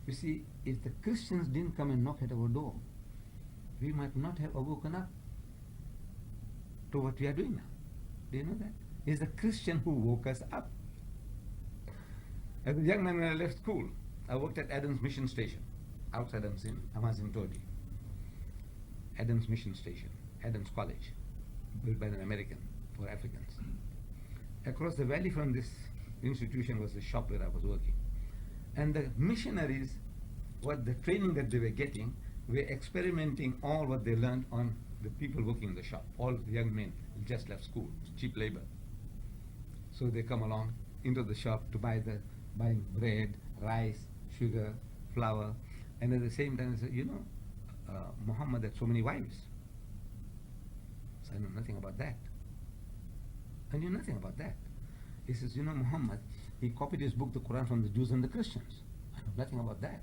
You see, if the Christians didn't come and knock at our door, we might not have awoken up to what we are doing now. Do you know that? It's the Christian who woke us up. As a young man, when I left school, I worked at Adams Mission Station, outside Amazon Todi. Adams Mission Station, Adams College, built by an American for Africans. Across the valley from this institution was the shop where I was working. And the missionaries, what the training that they were getting, were experimenting all what they learned on the people working in the shop. All the young men just left school, cheap labor. So they come along into the shop to buying bread, rice, sugar, flour, and at the same time they say, Muhammad had so many wives. So I know nothing about that. I knew nothing about that. He says, Muhammad, he copied his book, the Quran, from the Jews and the Christians. I know nothing about that.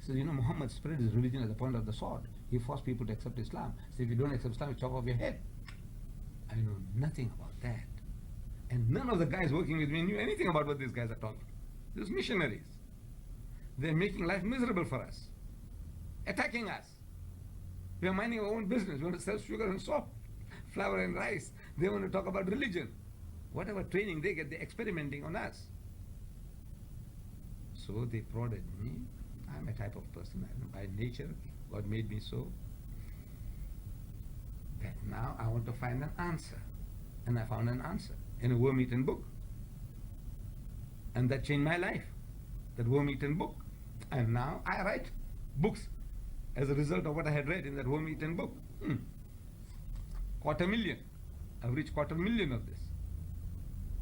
He says, Muhammad spread his religion at the point of the sword. He forced people to accept Islam. So if you don't accept Islam, you chop off your head. I know nothing about that. And none of the guys working with me knew anything about what these guys are talking. These missionaries. They're making life miserable for us. Attacking us. We are minding our own business. We want to sell sugar and soap, flour and rice. They want to talk about religion. Whatever training they get, they're experimenting on us. So they prodded me. I'm a type of person, by nature, God made me so, that now I want to find an answer. And I found an answer in a worm-eaten book. And that changed my life, that worm-eaten book. And now I write books as a result of what I had read in that worm-eaten book. 250,000. I've reached 250,000 of this.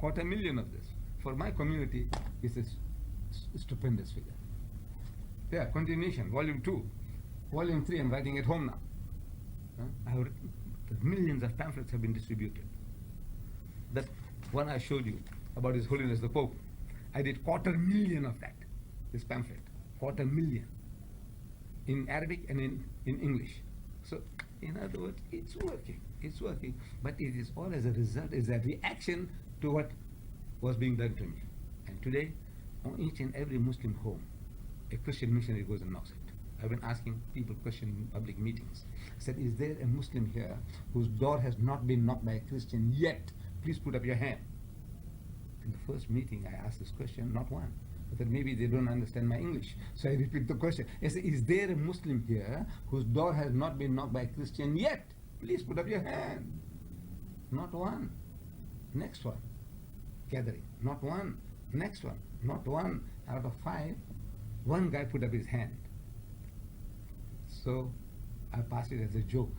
250,000 of this. For my community, it's a stupendous figure. Yeah, continuation, volume 2. Volume 3, I'm writing at home now. Millions of pamphlets have been distributed. That one I showed you about His Holiness the Pope, I did 250,000 of that, this pamphlet, 250,000, in Arabic and in English. So, in other words, it's working, but it is all as a result, is a reaction to what was being done to me. And today, on each and every Muslim home, a Christian missionary goes and knocks it. I've been asking people questions in public meetings. I said, is there a Muslim here whose door has not been knocked by a Christian yet? Please put up your hand. In the first meeting, I asked this question, not one. I thought maybe they don't understand my English. So I repeat the question. I said, is there a Muslim here whose door has not been knocked by a Christian yet? Please put up your hand. Not one. Next one. Gathering. Not one. Next one. Not one. Out of 5, one guy put up his hand. So I passed it as a joke.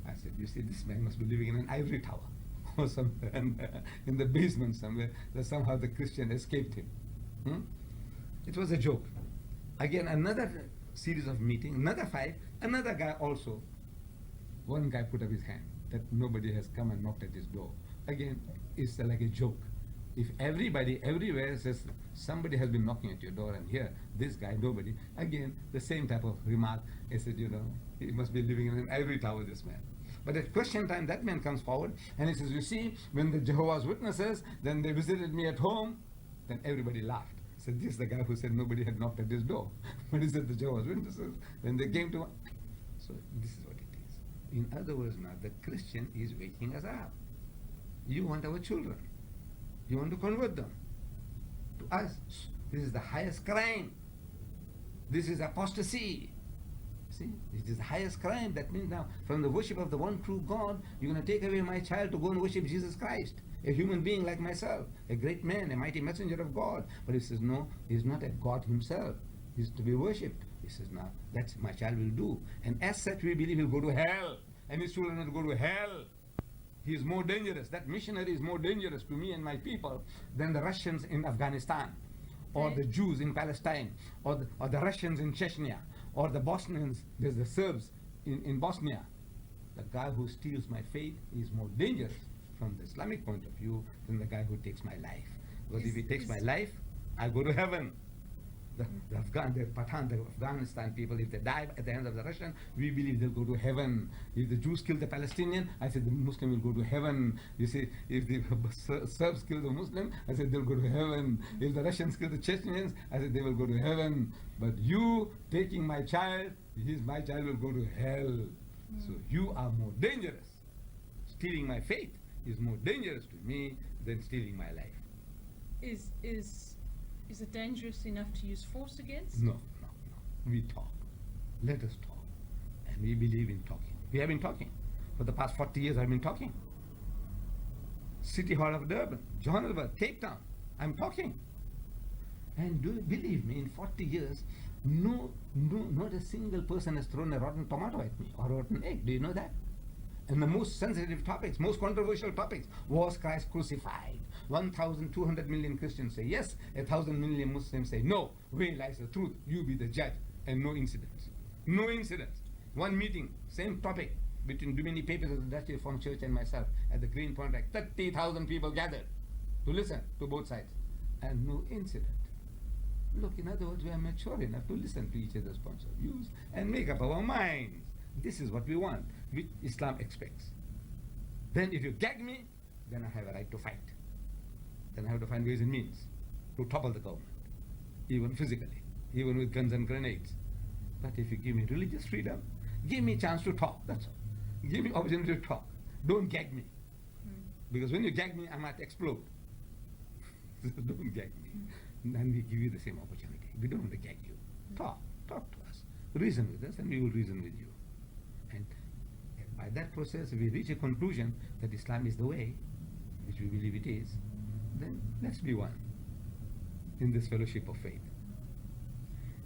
I said, you see, this man must be living in an ivory tower or somewhere in the basement somewhere, that somehow the Christian escaped him. It was a joke. Again, another series of meetings, another 5, another guy also. One guy put up his hand that nobody has come and knocked at his door. Again, it's like a joke. If everybody everywhere says somebody has been knocking at your door, and here, this guy, nobody, again, the same type of remark. I said, he must be living in an ivory tower, this man. But at question time, that man comes forward and he says, you see, when the Jehovah's Witnesses, then they visited me at home, then everybody laughed. I said, this is the guy who said nobody had knocked at his door. But he said the Jehovah's Witnesses, then they came to. So this is what it is. In other words, now the Christian is waking us up. You want our children. You want to convert them to us. This is the highest crime. This is apostasy. See, it is the highest crime. That means now, from the worship of the one true God, you're going to take away my child to go and worship Jesus Christ, a human being like myself, a great man, a mighty messenger of God. But he says, no, he's not a God himself. He's to be worshipped. He says, now, that's my child will do. And as such, we believe he'll go to hell. And his children will go to hell. He is more dangerous. That missionary is more dangerous to me and my people than the Russians in Afghanistan, or the Jews in Palestine, or the Russians in Chechnya, or the Bosnians, there's the Serbs in Bosnia. The guy who steals my faith is more dangerous from the Islamic point of view than the guy who takes my life. Because if he takes my life, I go to heaven. The Pathan, the Afghanistan people, if they die at the hands of the Russian, we believe they'll go to heaven. If the Jews kill the Palestinian, I said the Muslim will go to heaven. You see, if the Serbs kill the Muslim, I said they'll go to heaven. If the Russians kill the Chechens, I said they will go to heaven. But you taking my child, my child will go to hell. So you are more dangerous. Stealing my faith is more dangerous to me than stealing my life. Is it dangerous enough to use force against? No. We talk. Let us talk. And we believe in talking. We have been talking. For the past 40 years I've been talking. City Hall of Durban, Johannesburg, Cape Town. I'm talking. And do you believe me, in 40 years, not a single person has thrown a rotten tomato at me or a rotten egg. Do you know that? And the most sensitive topics, most controversial topics, was Christ crucified? 1,200 million Christians say yes, 1,000 million Muslims say no. Where lies the truth? You be the judge. And no incidents. No incidents. One meeting, same topic, between many papers of the Dutch Reformed Church and myself at the Green Point, like 30,000 people gathered to listen to both sides. And no incident. Look, in other words, we are mature enough to listen to each other's points of views and make up our minds. This is what we want, which Islam expects. Then if you gag me, then I have a right to fight. Then I have to find ways and means to topple the government, even physically, even with guns and grenades. But if you give me religious freedom, give me a chance to talk, that's all. Give me opportunity to talk. Don't gag me. Because when you gag me, I might explode. So don't gag me. And we give you the same opportunity. We don't want to gag you. Talk to us. Reason with us and we will reason with you. And by that process, if we reach a conclusion that Islam is the way, which we believe it is, then let's be one in this fellowship of faith.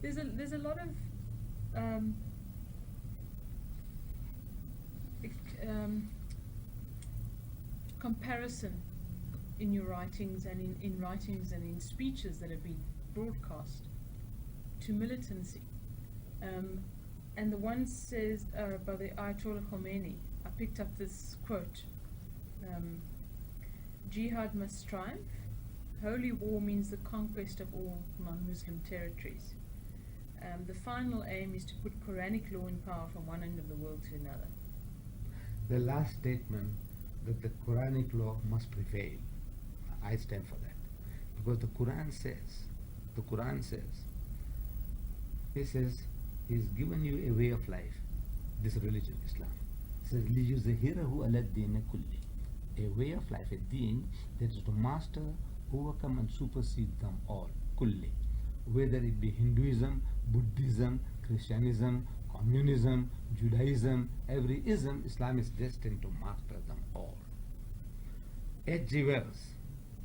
There's a lot of comparison in your writings and in writings and in speeches that have been broadcast to militancy. And the one says by the Ayatollah Khomeini, I picked up this quote, jihad must triumph. Holy war means the conquest of all non-Muslim territories. The final aim is to put Quranic law in power from one end of the world to another. The last statement, that the Quranic law must prevail, I stand for that. Because the Quran says, it says, He's given you a way of life, this religion, Islam. It says, لِيُزْهِرَهُ عَلَى الدِّينِ كُلِّ. A way of life, a deen that is to master, overcome and supersede them all, kulli. Whether it be Hinduism, Buddhism, Christianism, Communism, Judaism, every ism, Islam is destined to master them all. H.G. Wells,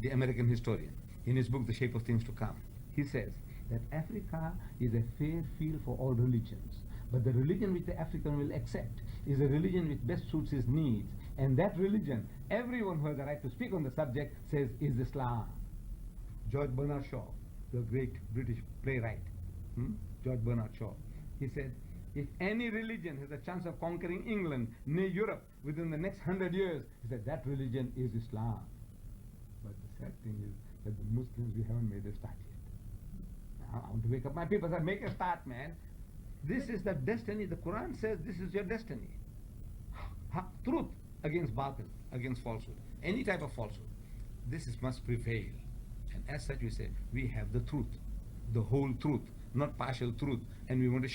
the American historian, in his book The Shape of Things to Come, he says that Africa is a fair field for all religions, but the religion which the African will accept is a religion which best suits his needs, and that religion, everyone who has the right to speak on the subject says, is Islam. George Bernard Shaw, the great British playwright, George Bernard Shaw, he said, if any religion has a chance of conquering England, nay Europe, within the next 100 years, he said, that religion is Islam. But the sad thing is that the Muslims, we haven't made a start yet. Now I want to wake up my people and say, make a start, man. This is the destiny. The Quran says this is your destiny. Truth against batil, against falsehood. Any type of falsehood. This must prevail. And as such we say, we have the truth, the whole truth, not partial truth. And we want to